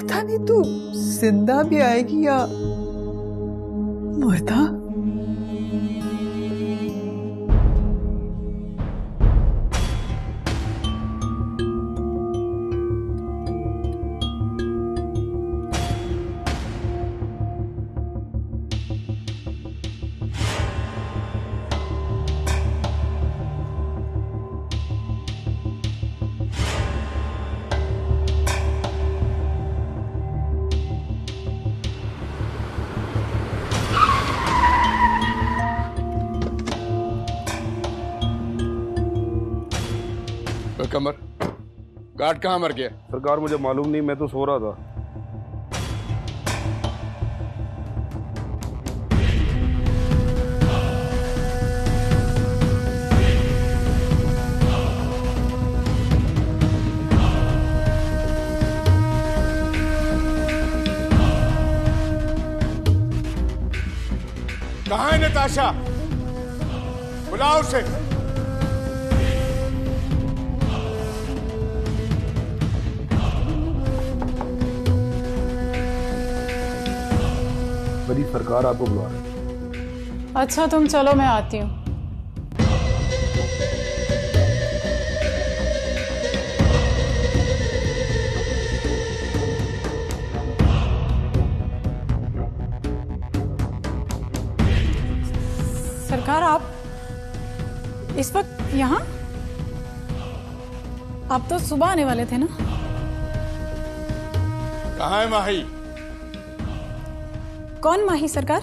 पता नहीं तू जिंदा भी आएगी या मुर्दा। कमर, गार्ड कहाँ मर गया? सरकार मुझे मालूम नहीं, मैं तो सो रहा था। कहाँ है नताशा? बुलाओ उसे। मेरी सरकार आपको बुला रही है। अच्छा तुम चलो, मैं आती हूँ। सरकार, आप इस वक्त यहाँ? आप तो सुबह आने वाले थे ना? कहाँ है माही? कौन माही सरकार?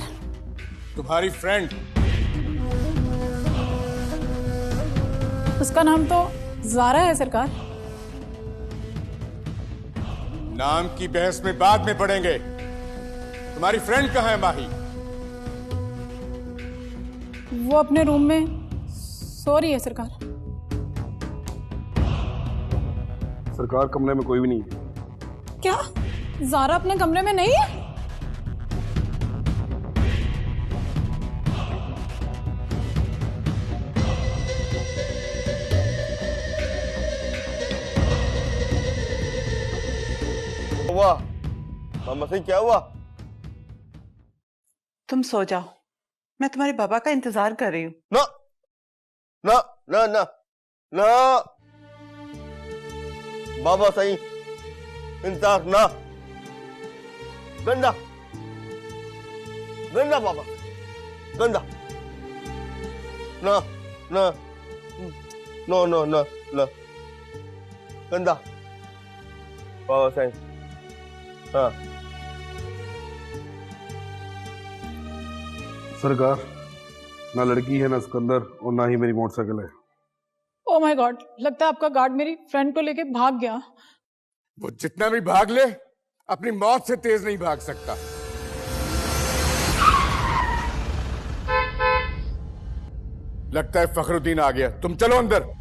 तुम्हारी फ्रेंड। उसका नाम तो ज़ारा है सरकार। नाम की बहस में बाद में पड़ेंगे। तुम्हारी फ्रेंड कहाँ है माही? वो अपने रूम में सो रही है सरकार। सरकार कमरे में कोई भी नहीं है। क्या ज़ारा अपने कमरे में नहीं है? हुआ मामा से क्या हुआ? तुम सो जाओ, मैं तुम्हारे बाबा का इंतजार कर रही हूँ। ना ना ना ना ना बाबा सही इंतजार ना। गंदा गंदा बाबा गंदा ना ना नो नो ना ना गंदा बाबा सही। हाँ सरकार, ना लड़की है, ना सिकंदर, और ना ही मेरी मोटरसाइकिल है। ओ माय गॉड, लगता है आपका गार्ड मेरी फ्रेंड को लेके भाग गया। वो जितना भी भाग ले, अपनी मौत से तेज नहीं भाग सकता। लगता है फखरुद्दीन आ गया। तुम चलो अंदर।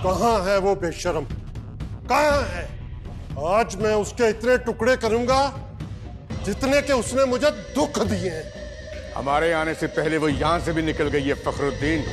कहाँ है वो बेशरम? कहाँ है? आज मैं उसके इतने टुकड़े करूंगा जितने के उसने मुझे दुख दिए हैं। हमारे आने से पहले वो यहां से भी निकल गई है फखरुद्दीन।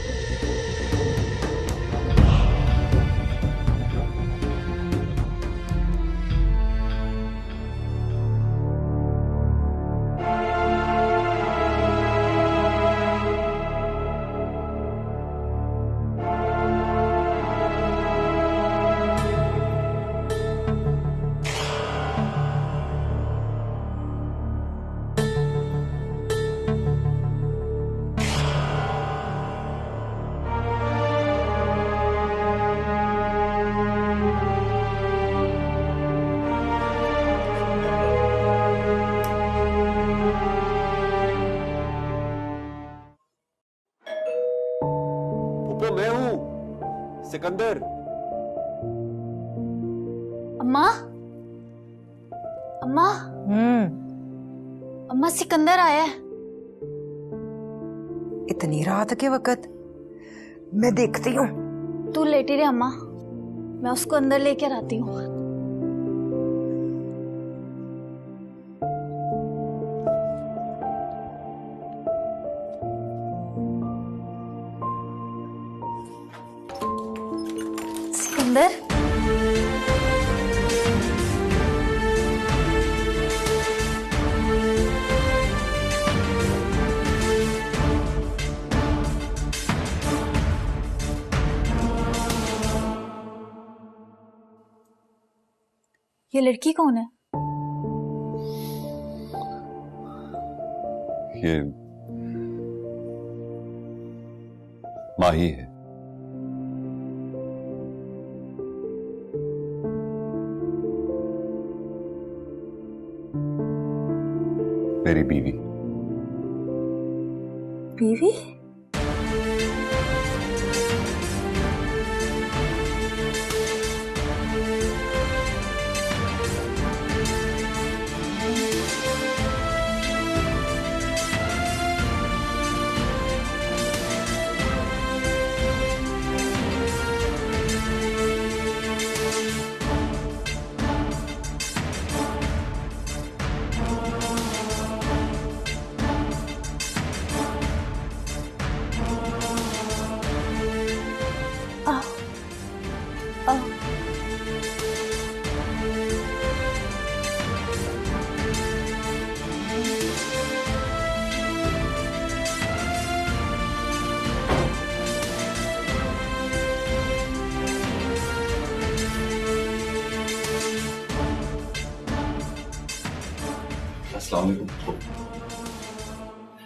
मैं हूँ सिकंदर। अम्मा, अम्मा, अम्मा सिकंदर आया है। इतनी रात के वक्त। मैं देखती हूँ। तू लेटी रहे अम्मा, मैं उसको अंदर लेकर आती हूँ। सिकंदर, ये लड़की कौन है? ये माही है। मेरी बीवी। बीवी?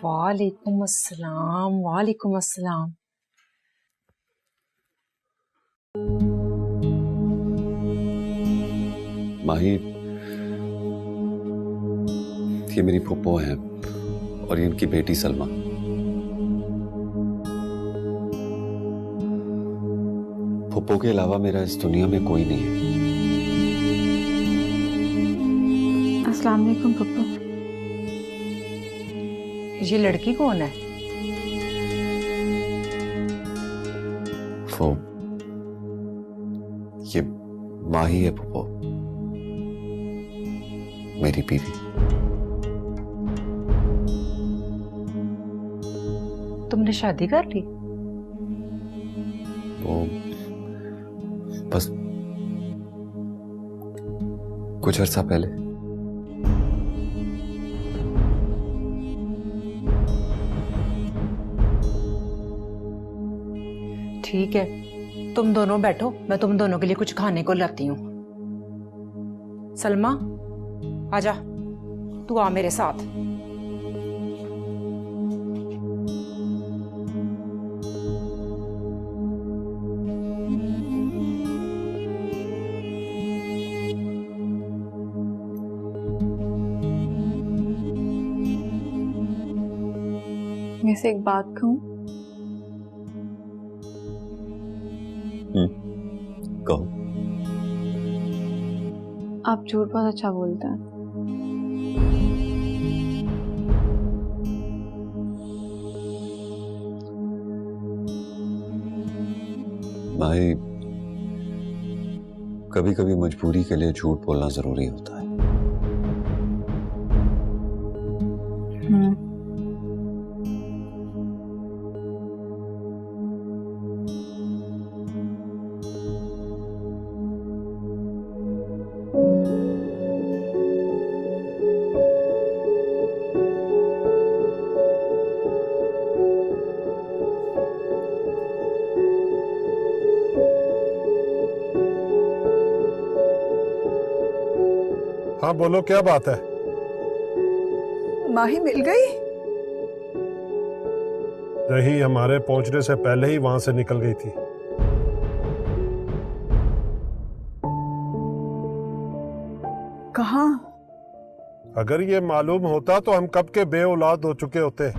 वालेकुम अस्सलाम, वालेकुम अस्सलाम। माही, ये मेरी फूफो है और ये इनकी बेटी सलमा। फूफो के अलावा मेरा इस दुनिया में कोई नहीं है। अस्सलाम वालेकुम पप्पू। ये लड़की कौन है? वो ये माही है फूफो, मेरी बीवी। तुमने शादी कर ली? वो बस कुछ अर्सा पहले। ठीक है, तुम दोनों बैठो, मैं तुम दोनों के लिए कुछ खाने को लाती हूँ। सलमा, आजा, तू आ मेरे साथ। मैं से एक बात कहूँ? कहो। आप झूठ बहुत अच्छा बोलते हैं। माही, कभी कभी मजबूरी के लिए झूठ बोलना जरूरी होता है। हाँ बोलो, क्या बात है? माही मिल गई? रही हमारे पहुंचने से पहले ही वहां से निकल गई थी। कहाँ? अगर ये मालूम होता तो हम कब के बे औलाद हो चुके होते।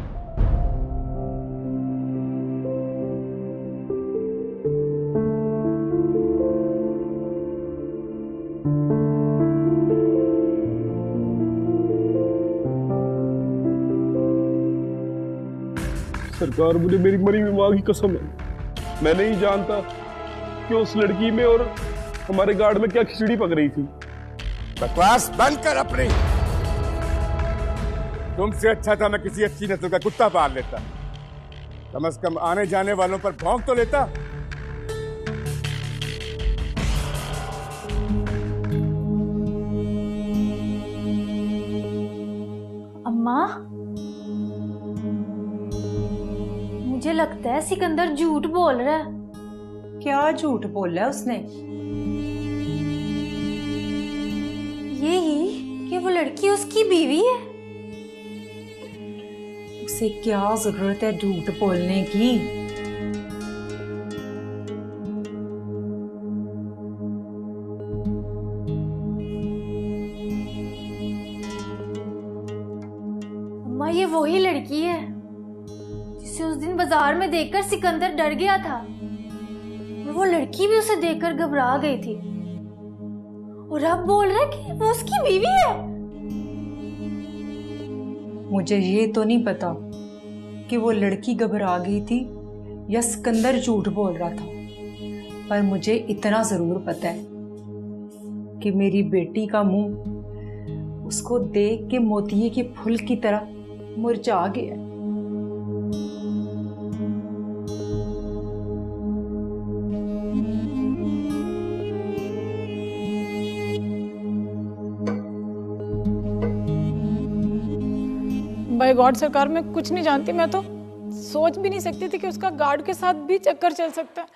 सरकार, मुझे मेरी मरी हुई माँ की कसम है, मैं नहीं जानता कि उस लड़की में और हमारे गार्ड में क्या खिचड़ी पक रही थी। बकवास बंद कर अपनी। तुमसे अच्छा था मैं किसी अच्छी नस्ल का कुत्ता पाल लेता, कम से कम आने जाने वालों पर भौंक तो लेता। अम्मा, मुझे लगता है सिकंदर झूठ बोल रहा है। क्या झूठ बोला है उसने? यही कि वो लड़की उसकी बीवी है। उसे क्या जरूरत है झूठ बोलने की? अम्मा, ये वही लड़की है जिसे उस दिन बाजार में देखकर सिकंदर डर गया था, और वो लड़की भी उसे देखकर घबरा गई थी, और अब बोल रहा है कि वो उसकी बीवी है। मुझे ये तो नहीं पता कि वो लड़की घबरा गई थी या सिकंदर झूठ बोल रहा था, पर मुझे इतना जरूर पता है कि मेरी बेटी का मुंह उसको देख के मोतिये के फूल की तरह मुरझा गया। बाय गॉड सरकार, मैं कुछ नहीं जानती। मैं तो सोच भी नहीं सकती थी कि उसका गार्ड के साथ भी चक्कर चल सकता है।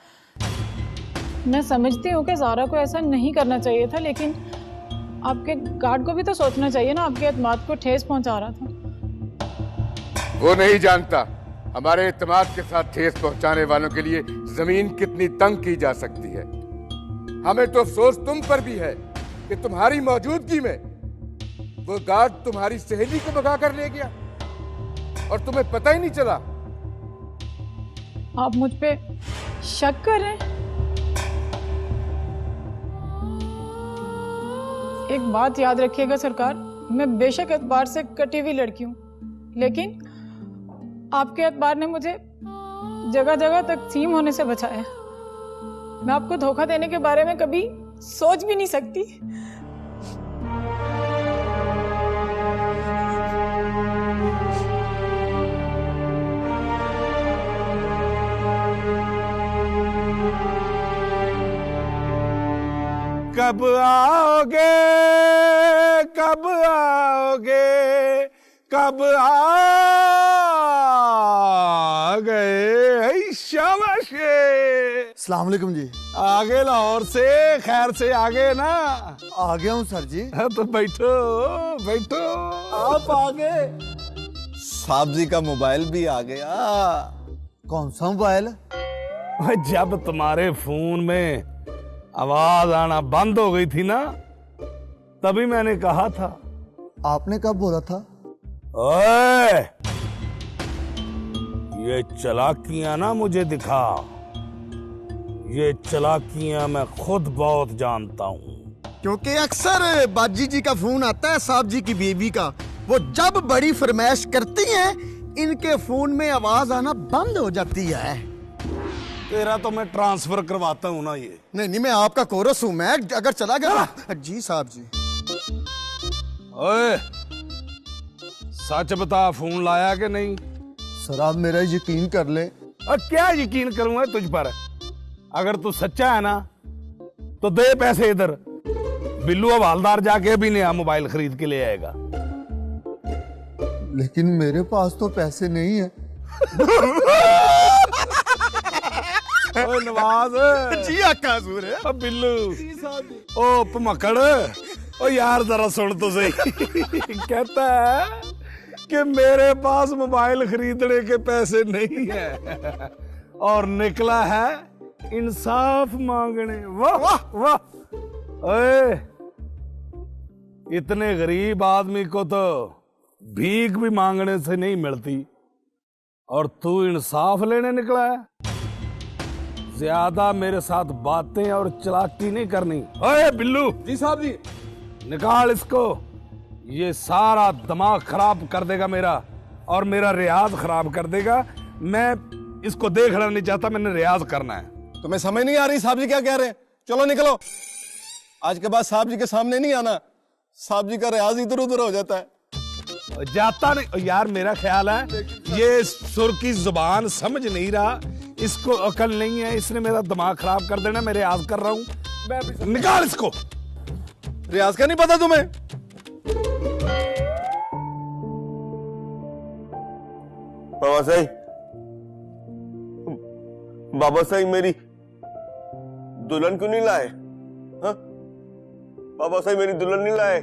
मैं समझती हूँ कि ज़ारा को ऐसा नहीं करना चाहिए था, लेकिन आपके गार्ड को भी तो सोचना चाहिए ना, आपके एतमाद को ठेस पहुंचा रहा था। वो नहीं जानता हमारे इत्मीनान के साथ ठेस पहुंचाने वालों के लिए जमीन कितनी तंग की जा सकती है। हमें तो अफसोस तुम पर भी है कि तुम्हारी मौजूदगी में वो गार्ड तुम्हारी सहेली को भगा कर ले गया और तुम्हें पता ही नहीं चला। आप मुझ पे शक कर रहे हैं? एक बात याद रखिएगा सरकार, मैं बेशक एतबार से कटी हुई लड़की हूँ, लेकिन आपके एतबार ने मुझे जगह जगह तकसीम होने से बचाया। मैं आपको धोखा देने के बारे में कभी सोच भी नहीं सकती। कब आओगे, कब आओगे, कब आ गए। शाबाश। सलाम अलैकुम जी। आगे लाहौर से खैर से आगे ना? आ गया हूँ सर जी। तो बैठो बैठो। आप आगे? साहब जी का मोबाइल भी आ गया। कौन सा मोबाइल? जब तुम्हारे फोन में आवाज आना बंद हो गई थी ना, तभी मैंने कहा था। आपने कब बोला था? ओए, ये चालाकियां ना मुझे दिखा, ये चालाकियां मैं खुद बहुत जानता हूँ। क्योंकि अक्सर बाजी जी का फोन आता है साहब जी की बीवी का, वो जब बड़ी फरमाइश करती हैं इनके फोन में आवाज आना बंद हो जाती है। तेरा तो मैं ट्रांसफर करवाता हूँ ना। ये नहीं, मैं आपका कोरस हूँ। मैं अगर चला गया जी साहब जी। ओए, सच बता, फोन लाया कि नहीं? सर आप मेरा यकीन कर ले। और क्या यकीन करूंगा तुझ पर? अगर तू सच्चा है ना तो दे पैसे इधर। बिल्लू हवालदार जाके भी नया मोबाइल खरीद के ले आएगा। लेकिन मेरे पास तो पैसे नहीं है। ओए नवाज जी आका हुजूर है। ओ बिल्लू, ओ पमकड़, ओ यार जरा सुन तो सही। कहता है कि मेरे पास मोबाइल खरीदने के पैसे नहीं है और निकला है इंसाफ मांगने। वाह वाह वाह। ओए, इतने गरीब आदमी को तो भीख भी मांगने से नहीं मिलती और तू इंसाफ लेने निकला है। ज्यादा मेरे साथ बातें और चालाकी नहीं करनी। ओए बिल्लू। जी साहब जी। निकाल इसको, ये सारा दिमाग खराब कर देगा मेरा और मेरा रियाज खराब कर देगा। मैं इसको देखना नहीं चाहता, मैंने रियाज करना है। तुम्हें समझ नहीं आ रही साहब जी क्या कह रहे हैं? चलो निकलो, आज के बाद साहब जी के सामने नहीं आना, साहब जी का रियाज इधर उधर हो जाता है। जाता नहीं यार, मेरा ख्याल है ये सुर की जुबान समझ नहीं रहा, इसको अकल नहीं है, इसने मेरा दिमाग खराब कर देना। मैं रियाज कर रहा हूं, निकाल इसको। रियाज का नहीं पता तुम्हें? बाबा साहब, बाबा साहब मेरी दुल्हन क्यों नहीं लाए? हाँ? बाबा साहब मेरी दुल्हन नहीं लाए,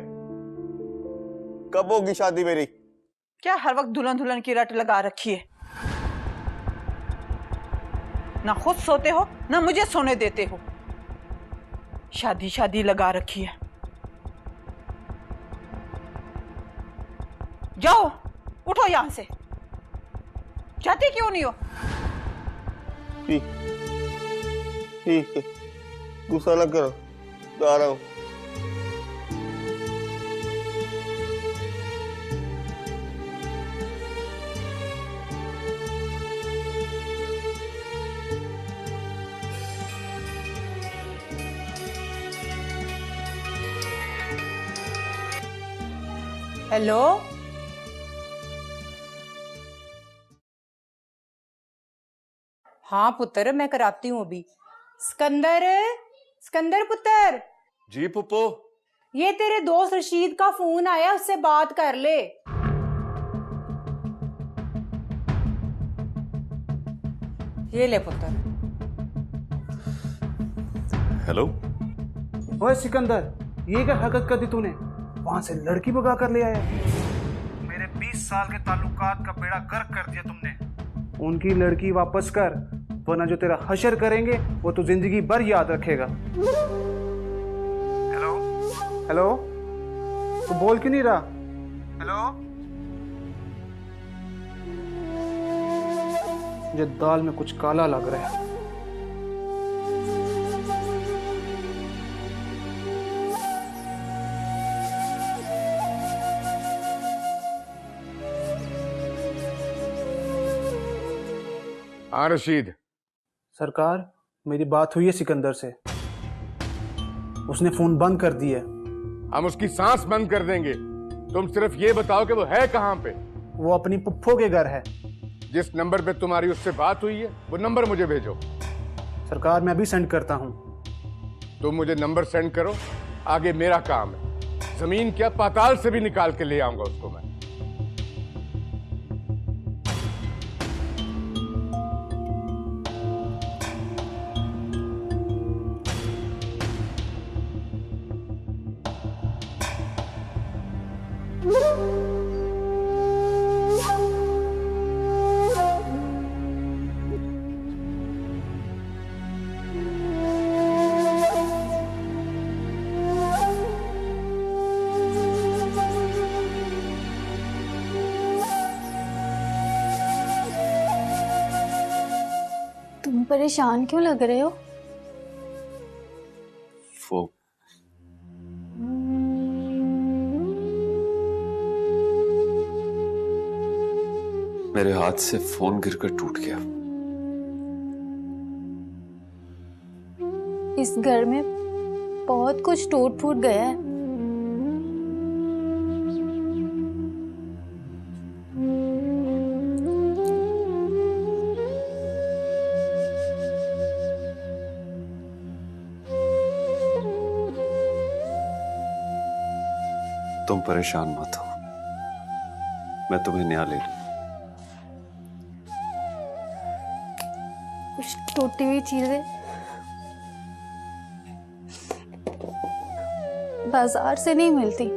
कब होगी शादी मेरी? क्या हर वक्त दुल्हन दुल्हन की रट लगा रखी है? ना खुद सोते हो ना मुझे सोने देते हो, शादी शादी लगा रखी है। जाओ, उठो यहां से। जाते क्यों नहीं हो? ठीक है, गुस्सा ना करो, जा रहा हूं। हेलो, हाँ पुत्र, मैं कराती हूँ अभी। सिकंदर, सिकंदर पुत्र। जी पुप्पो। ये तेरे दोस्त रशीद का फोन आया, उससे बात कर ले। ये ले पुत्र। हेलो। ओए सिकंदर, ये क्या हरकत कर दी तूने? वहां से लड़की भगा कर ले आया। मेरे 20 साल के ताल्लुकात का बेड़ा गर्क कर दिया तुमने। उनकी लड़की वापस कर, वरना जो तेरा हशर करेंगे वो तो जिंदगी भर याद रखेगा। हेलो हेलो, तू बोल क्यों नहीं रहा? हेलो, मुझे दाल में कुछ काला लग रहा है। हाँ रशीद। सरकार, मेरी बात हुई है सिकंदर से, उसने फोन बंद कर दिया। हम उसकी सांस बंद कर देंगे, तुम सिर्फ ये बताओ कि वो है कहाँ पे। वो अपनी पुप्पो के घर है। जिस नंबर पे तुम्हारी उससे बात हुई है वो नंबर मुझे भेजो। सरकार, मैं अभी सेंड करता हूँ। तुम मुझे नंबर सेंड करो, आगे मेरा काम है। जमीन क्या पाताल से भी निकाल के ले आऊंगा उसको मैं। तुम परेशान क्यों लग रहे हो? वो मेरे हाथ से फोन गिरकर टूट गया। इस घर में बहुत कुछ टूट फूट गया है। तुम परेशान मत हो, मैं तुम्हें न्याय ले लूं। कुछ टूटी हुई चीजें बाजार से नहीं मिलती।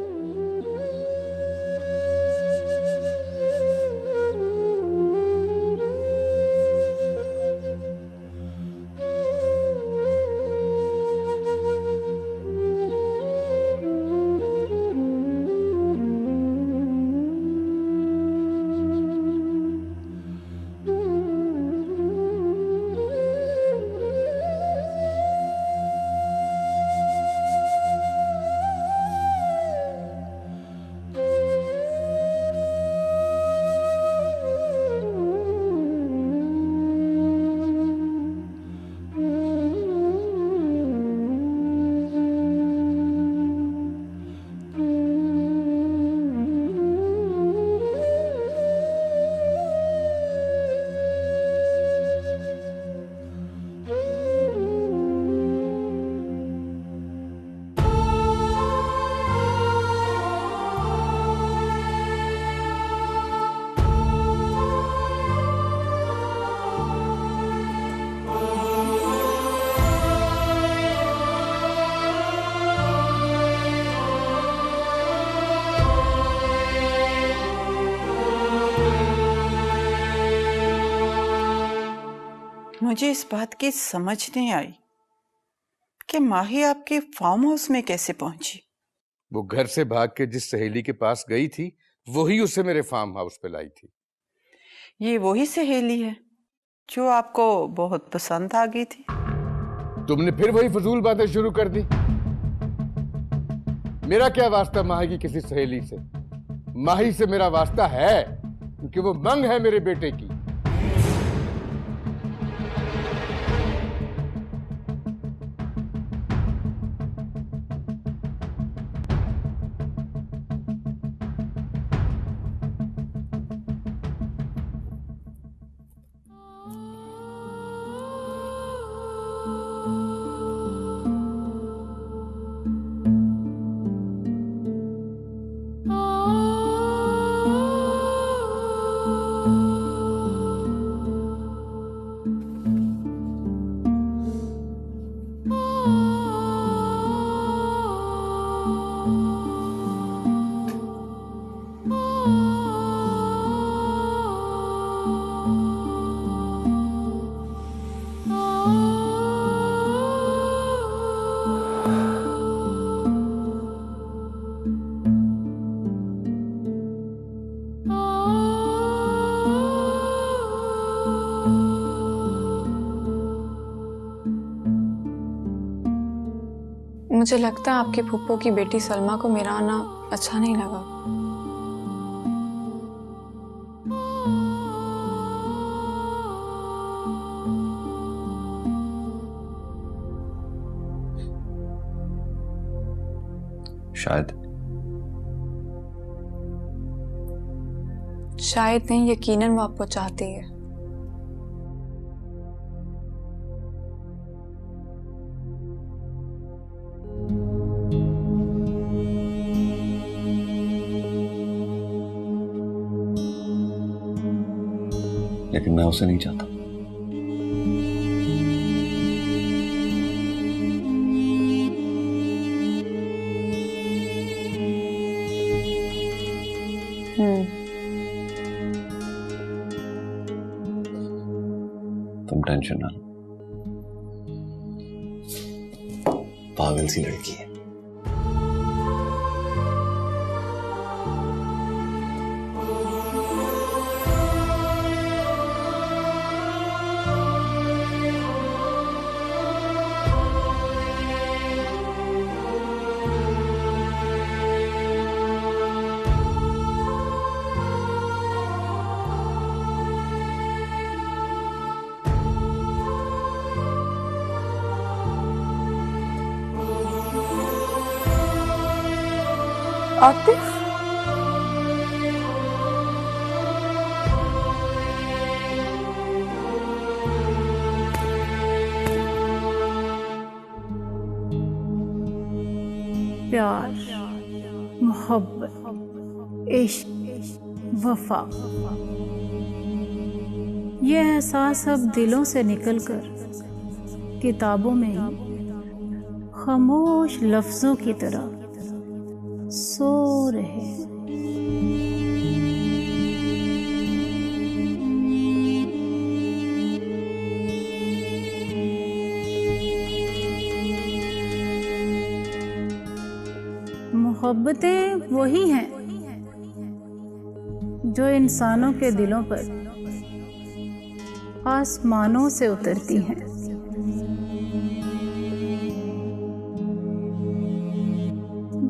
मुझे इस बात की समझ नहीं आई कि माही आपके फार्म हाउस में कैसे पहुंची। वो घर से भाग के जिस सहेली के पास गई थी वही उसे मेरे फार्म हाउस पे लाई थी। ये वही सहेली है जो आपको बहुत पसंद आ गई थी। तुमने फिर वही फजूल बातें शुरू कर दी। मेरा क्या वास्ता माही की किसी सहेली से? माही से मेरा वास्ता है क्योंकि वो मंग है मेरे बेटे की। मुझे लगता है आपकी फूफो की बेटी सलमा को मेरा आना अच्छा नहीं लगा। शायद नहीं, यकीनन वो आपको चाहती है। लेकिन मैं उसे नहीं चाहता। तुम टेंशन ना लो, पागल सी लड़की है। आतिफ, प्यार, मोहब्बत, इश्क, वफा, ये एहसास अब दिलों से निकलकर किताबों में खामोश लफ्जों की तरह सो रहे। मोहब्बतें वही हैं जो इंसानों के दिलों पर आसमानों से उतरती हैं।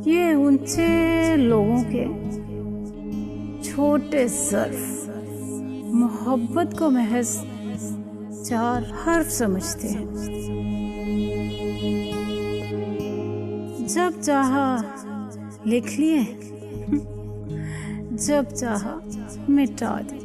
ये ऊंचे लोगों के छोटे ज़र्फ मोहब्बत को महज 4 हर्फ समझते हैं। जब चाहा लिख लिए, जब चाहा मिटा दिए।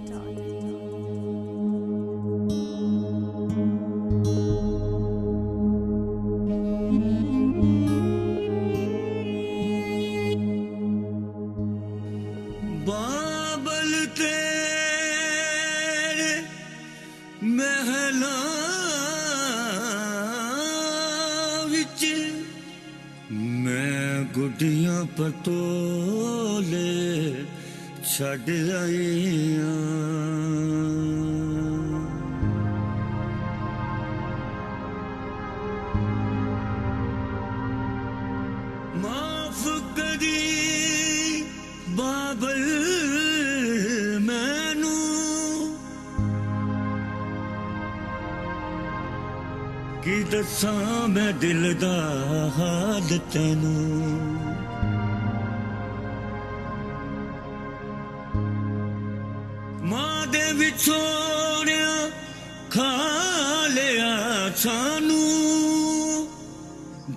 बाबल तेरे महला विच मैं गुडियां पटोले छड़ आईयां। की दसा मैं दिल दा हाल तैनू मां दे विछोड़िया खा लिया सानू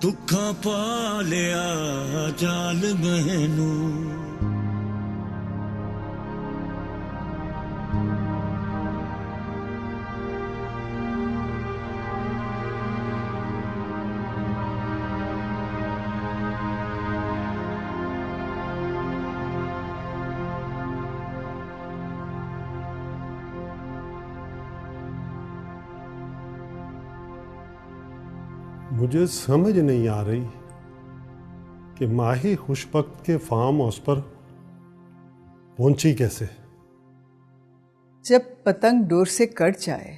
दुखा पा लिया जाल मैनू मुझे समझ नहीं आ रही कि माही खुशबख्त के फार्म हाउस पर पहुंची कैसे। जब पतंग डोर से कट जाए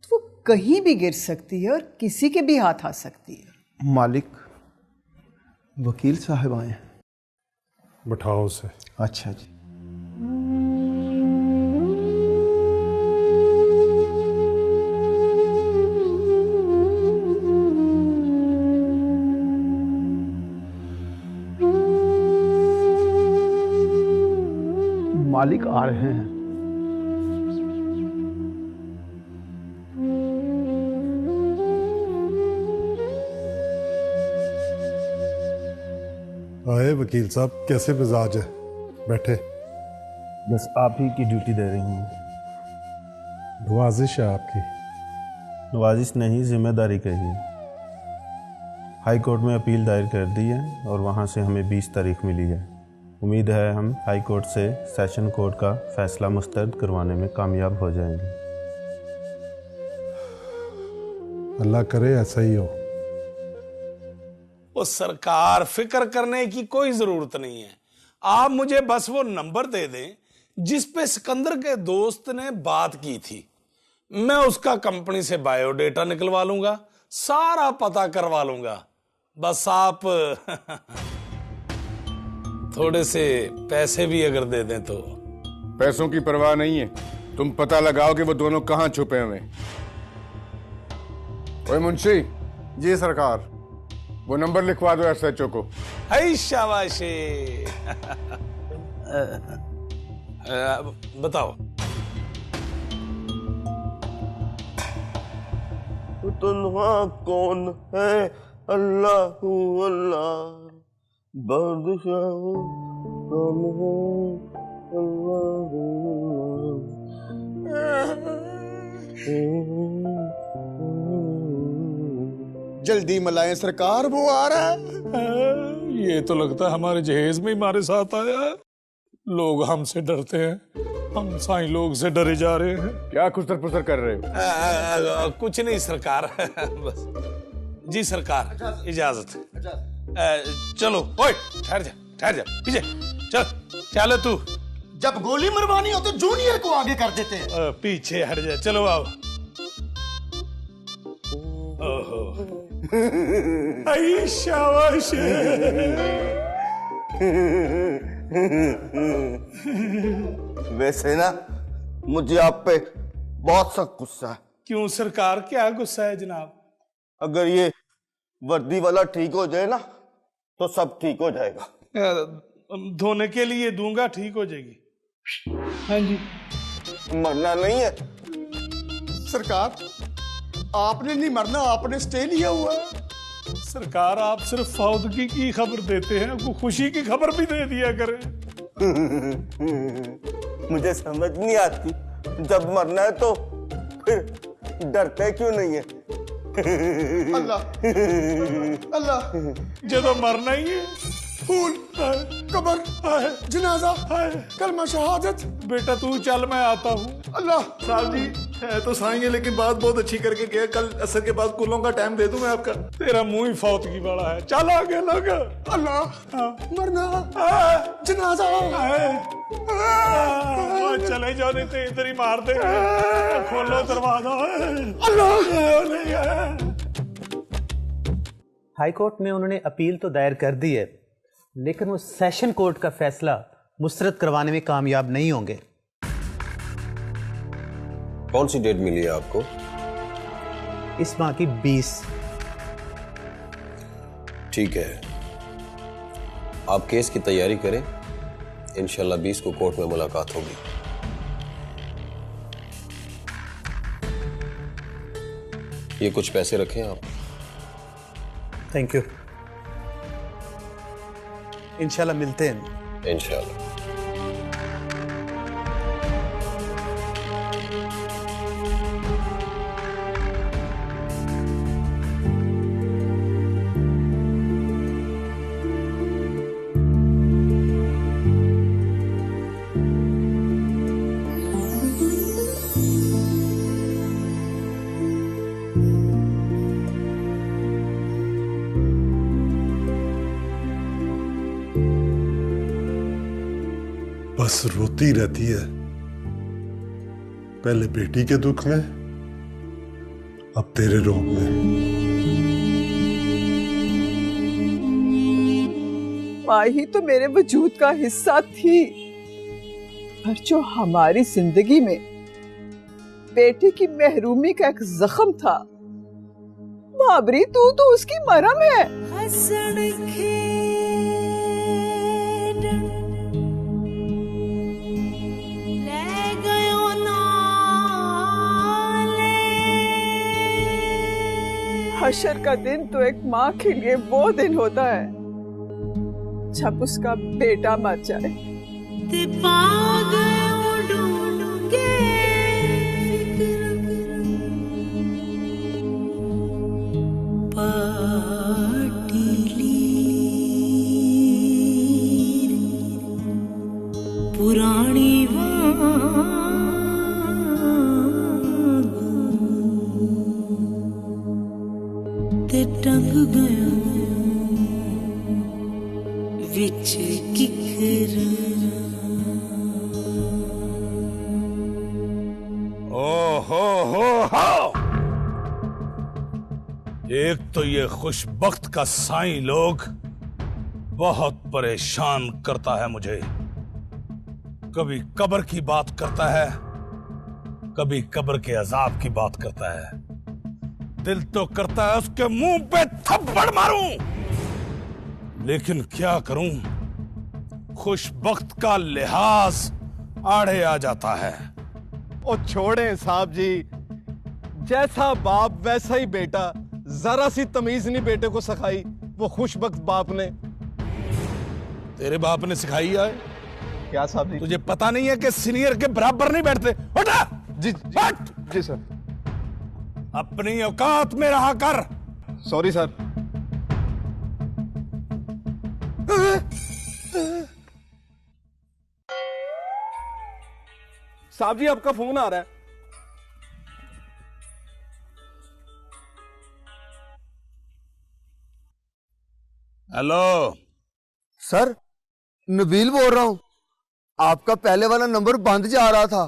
तो वो कहीं भी गिर सकती है और किसी के भी हाथ आ सकती है। मालिक, वकील साहब आए हैं। बैठाओ उसे। अच्छा जी। मालिक आ रहे हैं। आए वकील साहब, कैसे मिजाज है? बैठे। बस आप ही की ड्यूटी दे रही हूँ। नवाजिश है आपकी। नवाजिश नहीं, जिम्मेदारी कहिए। हाई कोर्ट में अपील दायर कर दी है और वहाँ से हमें 20 तारीख मिली है। उम्मीद है हम हाई कोर्ट से सेशन कोर्ट का फैसला मुस्तरद करवाने में कामयाब हो जाएंगे। अल्लाह करे ऐसा ही हो। वो सरकार, फिक्र करने की कोई जरूरत नहीं है। आप मुझे बस वो नंबर दे दें जिस पे सिकंदर के दोस्त ने बात की थी। मैं उसका कंपनी से बायोडेटा निकलवा लूंगा, सारा पता करवा लूंगा। बस आप थोड़े से पैसे भी अगर दे दें तो। पैसों की परवाह नहीं है, तुम पता लगाओ कि वो दोनों कहां छुपे हुए। ओए मुंशी। जी सरकार। वो नंबर लिखवा दो SHO को। है शाबाशी। बताओ। तन्हा कौन है? अल्लाह अल्लाह बादशाह कौन है? जल्दी मलाएं सरकार, वो आ रहा है। ये तो लगता है हमारे जहेज में हमारे साथ आया है। लोग हमसे डरते हैं, हम साईं लोग से डरे जा रहे हैं। क्या खुसर पुसर कर रहे हो? कुछ नहीं सरकार। बस जी सरकार, इजाजत है। चलो। ओए ठहर जा पीछे चल। चलो तू। जब गोली मरवानी हो तो जूनियर को आगे कर देते हैं। पीछे हट जा। चलो आओ। ओहो। आई शाबाशी। वैसे ना मुझे आप पे बहुत सख्त गुस्सा है। क्यों सरकार, क्या गुस्सा है जनाब? अगर ये वर्दी वाला ठीक हो जाए ना तो सब ठीक हो जाएगा। धोने के लिए दूंगा, ठीक हो जाएगी। हाँ जी। मरना नहीं है सरकार, आपने नहीं मरना, आपने स्टे लिया हुआ है। सरकार, आप सिर्फ फौतगी की खबर देते हैं, को खुशी की खबर भी दे दिया करें। मुझे समझ नहीं आती, जब मरना है तो फिर डरते क्यों नहीं है? अल्लाह अल्लाह। जब मरना ही है, फूल, कब्र, जनाजा, कलमा शहादत। बेटा तू चल, मैं आता हूँ। अल्लाह। साहब जी है तो साएंगे, लेकिन बात बहुत अच्छी करके गया। कल असर के बाद कुलों का टाइम दे दूं मैं आपका। तेरा मुंह ही फौतगी वाला है। चल आगे लगा। अल्लाह। मरना, जनाजा। चले जाओ, नहीं तो इधर ही मार दे। खोलो दरवाजा। अल्लाह। हाई कोर्ट में उन्होंने अपील तो दायर कर दी है, लेकिन वो सेशन कोर्ट का फैसला मुस्तरद करवाने में कामयाब नहीं होंगे। कौन सी डेट मिली है आपको? इस माह की 20। ठीक है, आप केस की तैयारी करें, इंशाल्लाह 20 को कोर्ट में मुलाकात होगी। ये कुछ पैसे रखें आप। Thank you. इंशाल्लाह मिलते हैं। इंशाल्लाह। बस रोती रहती है, पहले बेटी के दुख में, अब तेरे रोग में। माँ ही तो मेरे वजूद का हिस्सा थी, पर जो हमारी जिंदगी में बेटे की महरूमी का एक जख्म था, बाबरी तू तो उसकी मरहम है। हशर का दिन तो एक माँ के लिए वो दिन होता है जब उसका बेटा मर जाए। पुरानी टंग गया विच किकर। हो। एक तो ये खुशबख्त का साईं लोग बहुत परेशान करता है मुझे। कभी कब्र की बात करता है, कभी कब्र के अजाब की बात करता है। दिल तो करता है उसके मुंह पे थप्पड़ मारूं, लेकिन क्या करूं, खुशबख्त का लिहाज आड़े आ जाता है। ओ छोड़े साहब जी, जैसा बाप वैसा ही बेटा। जरा सी तमीज नहीं बेटे को सिखाई वो खुशबख्त बाप ने। तेरे बाप ने सिखाई है? क्या साहब जी? तुझे पता नहीं है कि सीनियर के बराबर नहीं बैठते? उठा! जी सर। अपनी औकात में रहा कर। Sorry sir. साहब जी आपका फोन आ रहा है। हेलो सर, नबील बोल रहा हूं। आपका पहले वाला नंबर बंद जा रहा था।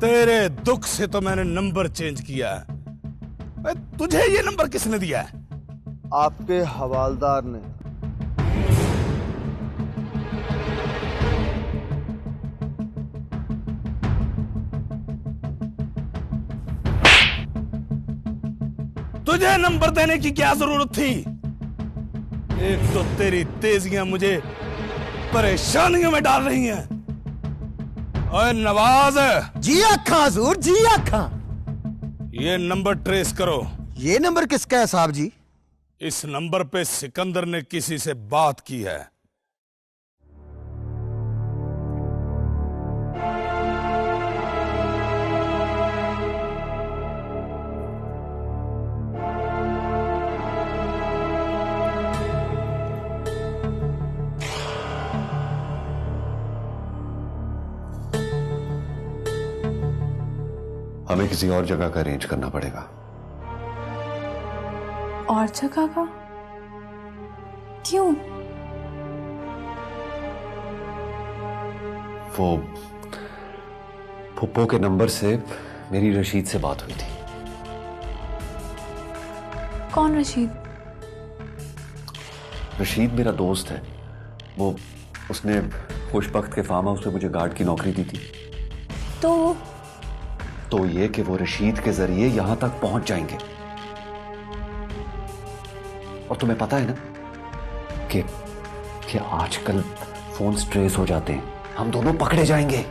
तेरे दुख से तो मैंने नंबर चेंज किया है। तुझे ये नंबर किसने दिया है? आपके हवालदार ने। तुझे नंबर देने की क्या जरूरत थी? एक तो तेरी तेजियां मुझे परेशानियों में डाल रही हैं। ओए नवाज। जी आखा हजूर, जी आखा। ये नंबर ट्रेस करो। ये नंबर किसका है साहब जी? इस नंबर पे सिकंदर ने किसी से बात की है। हमें किसी और जगह का अरेंज करना पड़ेगा। और जगह का? क्यों? वो फुप्पो के नंबर से मेरी रशीद से बात हुई थी। कौन रशीद? रशीद मेरा दोस्त है। वो उसने खुशबख्त के फार्म हाउस पे मुझे गार्ड की नौकरी दी थी। तो तो ये कि वो रशीद के जरिए यहां तक पहुंच जाएंगे। और तुम्हें पता है ना कि आजकल फोन ट्रेस हो जाते हैं, हम दोनों पकड़े जाएंगे।